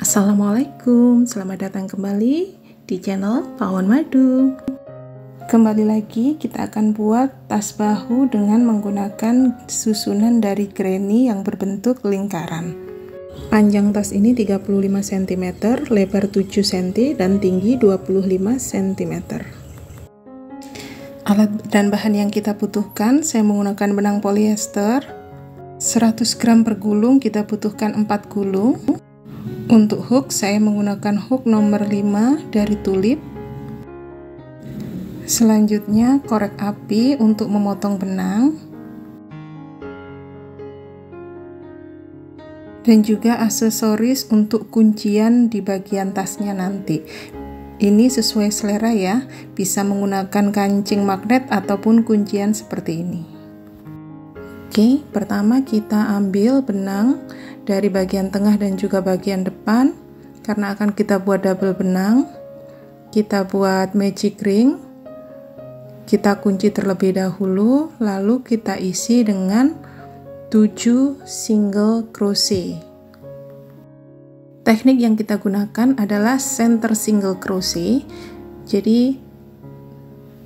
Assalamualaikum, selamat datang kembali di channel Pawon Madu. Kembali lagi kita akan buat tas bahu dengan menggunakan susunan dari granny yang berbentuk lingkaran. Panjang tas ini 35 cm, lebar 7 cm, dan tinggi 25 cm. Alat dan bahan yang kita butuhkan, saya menggunakan benang polyester 100 gram per gulung, kita butuhkan 4 gulung. Untuk hook, saya menggunakan hook nomor 5 dari tulip. Selanjutnya korek api untuk memotong benang, dan juga aksesoris untuk kuncian di bagian tasnya nanti. Ini sesuai selera ya, bisa menggunakan kancing magnet ataupun kuncian seperti ini. Oke, pertama kita ambil benang dari bagian tengah dan juga bagian depan, karena akan kita buat double benang. Kita buat magic ring, kita kunci terlebih dahulu, lalu kita isi dengan 7 single crochet. Teknik yang kita gunakan adalah center single crochet. Jadi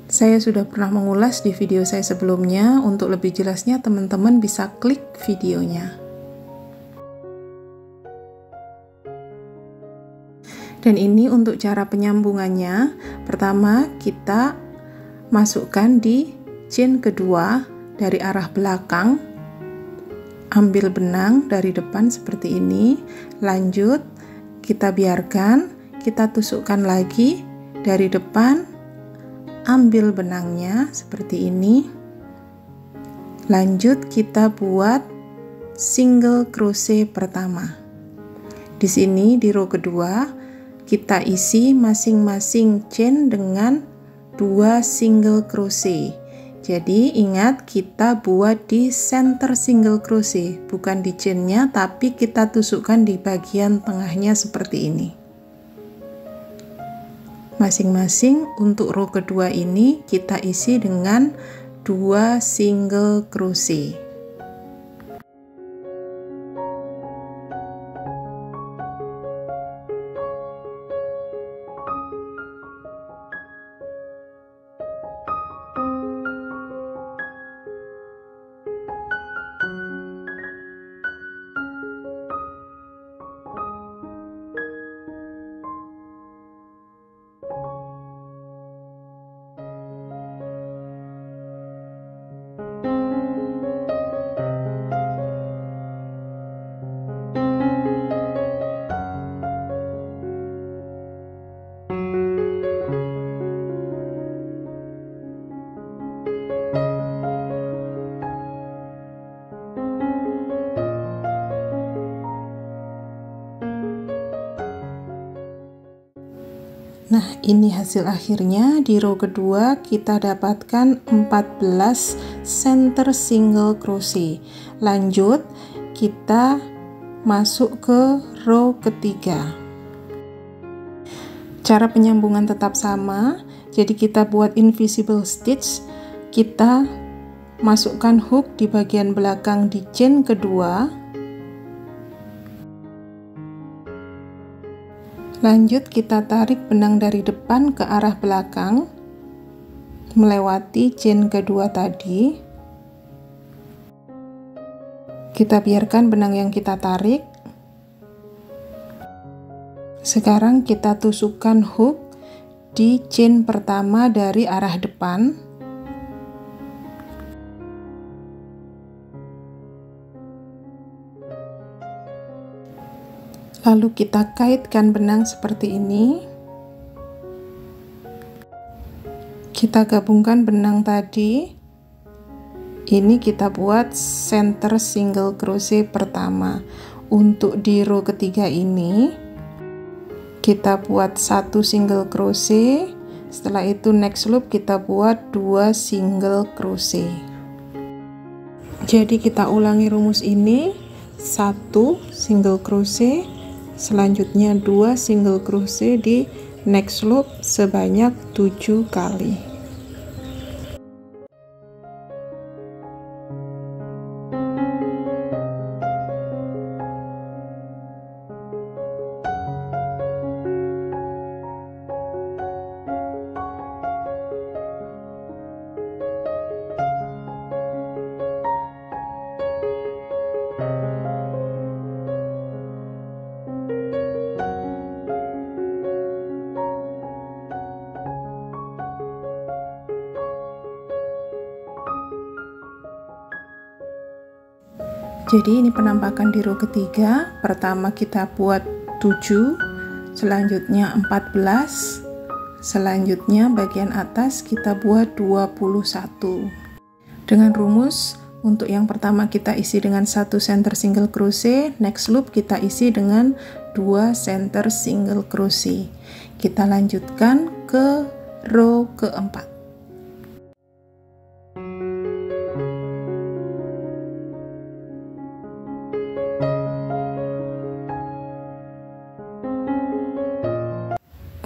saya sudah pernah mengulas di video saya sebelumnya. Untuk lebih jelasnya teman-teman bisa klik videonya. Dan ini untuk cara penyambungannya. Pertama kita masukkan di chain kedua dari arah belakang, ambil benang dari depan seperti ini, lanjut kita biarkan, kita tusukkan lagi dari depan, ambil benangnya seperti ini, lanjut kita buat single crochet pertama. Di sini di row kedua kita isi masing-masing chain dengan 2 single crochet. Jadi ingat, kita buat di center single crochet, bukan di chainnya, tapi kita tusukkan di bagian tengahnya seperti ini. Masing-masing untuk row kedua ini kita isi dengan 2 single crochet. Nah, ini hasil akhirnya. Di row kedua kita dapatkan 14 center single crochet. Lanjut kita masuk ke row ketiga. Cara penyambungan tetap sama, jadi kita buat invisible stitch. Kita masukkan hook di bagian belakang di chain kedua, lanjut kita tarik benang dari depan ke arah belakang melewati chain kedua tadi. Kita biarkan benang yang kita tarik. Sekarang kita tusukkan hook di chain pertama dari arah depan. Lalu kita kaitkan benang seperti ini. Kita gabungkan benang tadi. Ini kita buat center single crochet pertama. Untuk di row ketiga ini kita buat 1 single crochet. Setelah itu next loop kita buat 2 single crochet. Jadi kita ulangi rumus ini. 1 single crochet, selanjutnya 2 single crochet di next loop sebanyak 7 kali. Jadi ini penampakan di row ketiga. Pertama kita buat 7, selanjutnya 14, selanjutnya bagian atas kita buat 21. Dengan rumus, untuk yang pertama kita isi dengan 1 center single crochet, next loop kita isi dengan 2 center single crochet. Kita lanjutkan ke row keempat.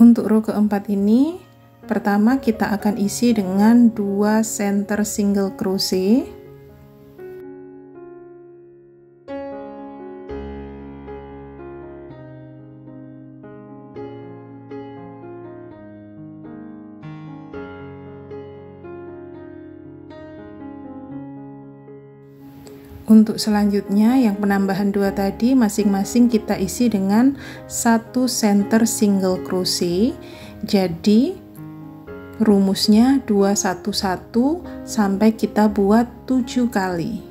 Untuk row keempat ini, pertama kita akan isi dengan 2 center single crochet. Untuk selanjutnya yang penambahan 2 tadi masing-masing kita isi dengan 1 center single crochet. Jadi rumusnya 211 sampai kita buat 7 kali.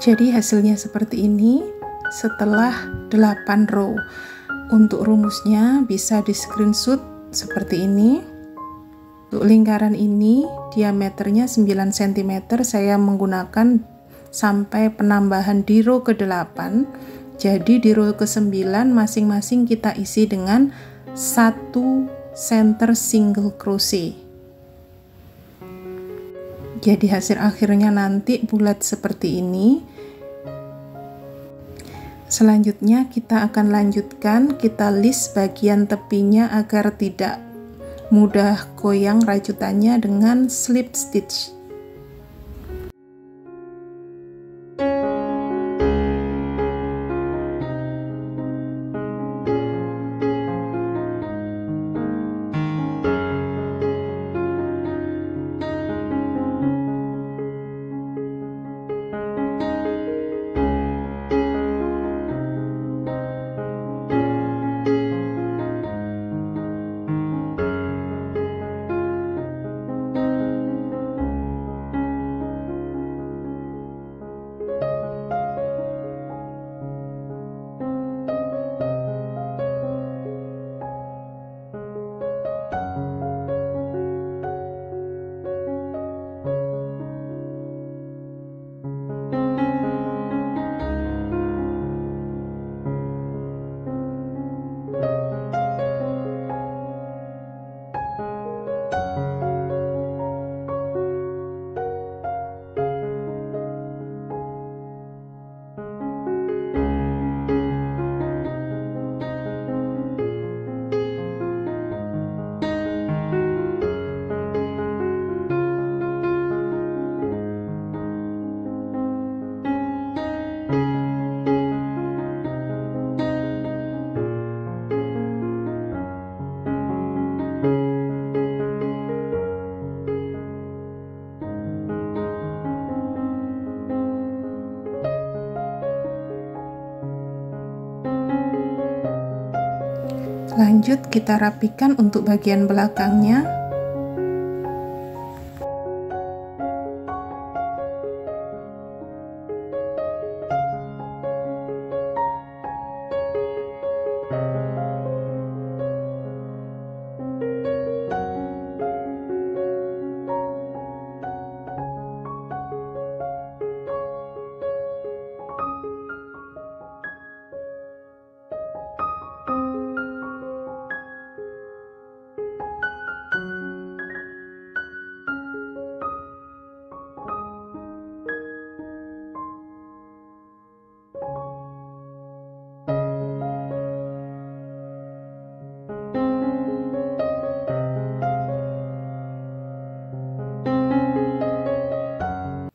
Jadi hasilnya seperti ini setelah 8 row. Untuk rumusnya bisa di screenshot seperti ini. Untuk lingkaran ini diameternya 9 cm, saya menggunakan sampai penambahan di row ke-8. Jadi di row ke-9 masing-masing kita isi dengan 1 center single crochet. Jadi hasil akhirnya nanti bulat seperti ini. Selanjutnya kita akan lanjutkan, kita list bagian tepinya agar tidak mudah goyang rajutannya dengan slip stitch. Lanjut kita rapikan untuk bagian belakangnya.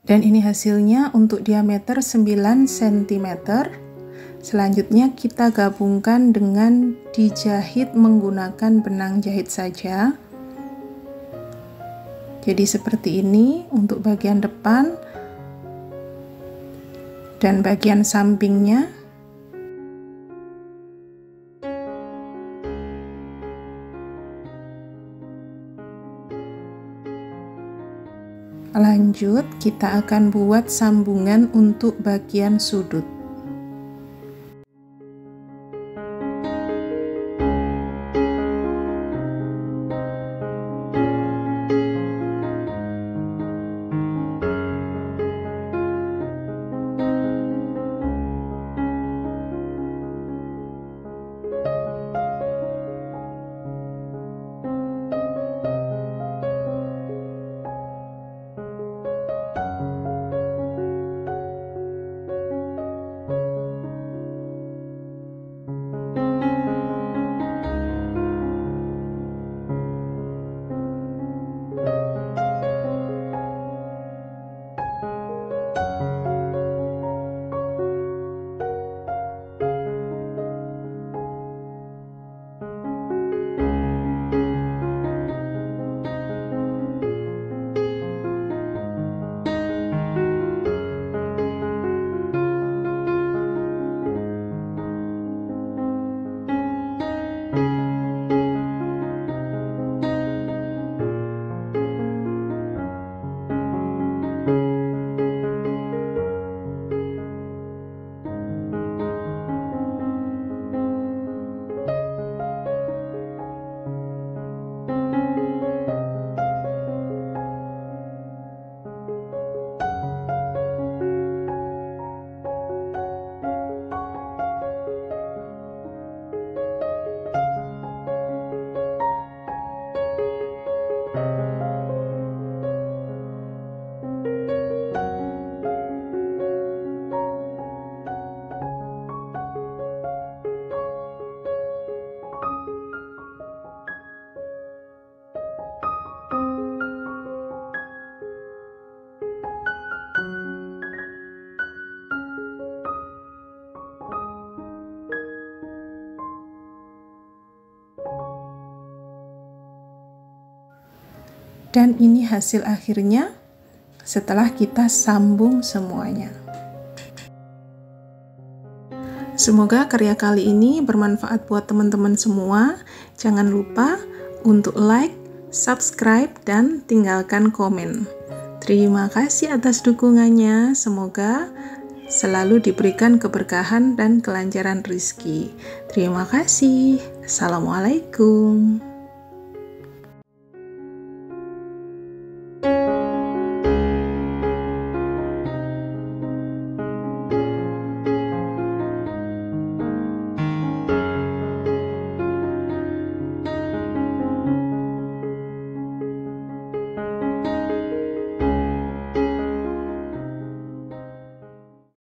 Dan ini hasilnya untuk diameter 9 cm. Selanjutnya kita gabungkan dengan dijahit menggunakan benang jahit saja. Jadi seperti ini untuk bagian depan dan bagian sampingnya. Lanjut, kita akan buat sambungan untuk bagian sudut. Dan ini hasil akhirnya setelah kita sambung semuanya. Semoga karya kali ini bermanfaat buat teman-teman semua. Jangan lupa untuk like, subscribe, dan tinggalkan komen. Terima kasih atas dukungannya. Semoga selalu diberikan keberkahan dan kelancaran rezeki. Terima kasih. Assalamualaikum.